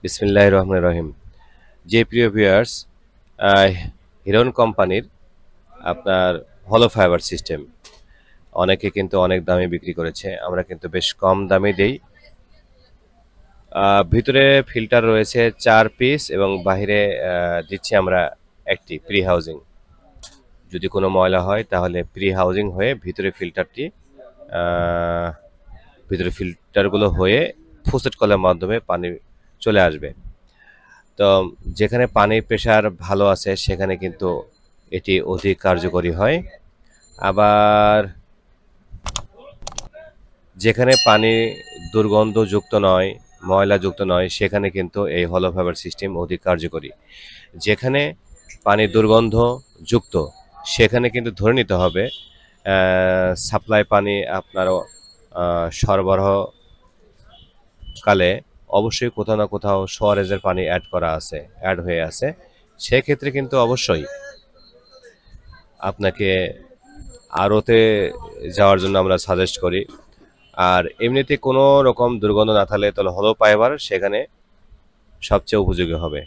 বিসমিল্লাহির রহমানির রহিম। যে প্রিয় ভিউয়ার্স, হিরন কোম্পানির আপনার হলো ফাইবার সিস্টেম অনেকে কিন্তু অনেক দামে বিক্রি করেছে। আমরা কিন্তু বেশ কম দামে দেই। ভিতরে ফিল্টার রয়েছে ৪ পিস এবং বাহিরে দিচ্ছি আমরা একটি প্রি হাউজিং। যদি কোনো ময়লা হয় তাহলে প্রি হাউজিং হয়ে আ ভিতরে ফিল্টারগুলো হয়ে ফুসেট কলের মাধ্যমে পানি চলে আসবে। তো যেখানে পানির প্রেশার ভালো আছে সেখানে কিন্তু এটি অধিক কার্যকরী হয়। আবার যেখানে পানি দুর্গন্ধযুক্ত নয়, ময়লাযুক্ত নয় সেখানে কিন্তু এই হলো ফাইবার সিস্টেম অধিক কার্যকরী। যেখানে পানি দুর্গন্ধযুক্ত সেখানে কিন্তু ধরে নিতে হবে সাপ্লাই পানি আপনার সরবরাহকালে অবশ্যই কোথাও না কোথাও সোয়ারেজের পানি অ্যাড হয়ে আছে। সেক্ষেত্রে কিন্তু অবশ্যই আপনাকে আরওতে যাওয়ার জন্য আমরা সাজেস্ট করি। আর এমনিতে কোনো রকম দুর্গন্ধ না থাকলে তাহলে হলো ফাইবার সেখানে সবচেয়ে উপযোগী হবে।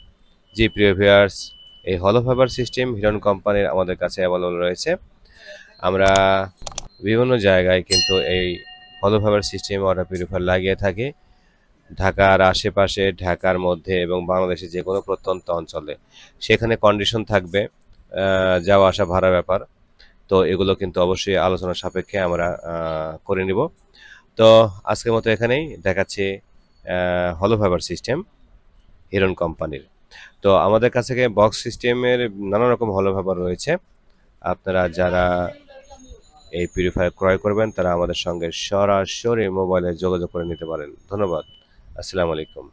জি প্রিয় ভিউয়ার্স, এই হলো ফাইবার সিস্টেম হিরন কোম্পানির আমাদের কাছে অ্যাভেলেবল রয়েছে। আমরা বিভিন্ন জায়গায় কিন্তু এই হলো ফাইবার সিস্টেম ওয়াটার পিউরিফায়ার লাগিয়ে থাকি। ঢাকার আশেপাশে, ঢাকার মধ্যে এবং বাংলাদেশের যে কোনো প্রত্যন্ত অঞ্চলে। সেখানে কন্ডিশন থাকবে, যাওয়া আসা ভাড়া ব্যাপার। তো এগুলো কিন্তু অবশ্যই আলোচনার সাপেক্ষে আমরা করে নিব। তো আজকের মতো এখানেই দেখাচ্ছি হলো ফাইবার সিস্টেম হিরন কোম্পানির। তো আমাদের কাছে বক্স সিস্টেমের নানা রকম হলো ফাইবার রয়েছে। আপনারা যারা এই পিউরিফায়ার ক্রয় করবেন তারা আমাদের সঙ্গে সরাসরি মোবাইলে যোগাযোগ করে নিতে পারেন। ধন্যবাদ। আসসালামু আলাইকুম।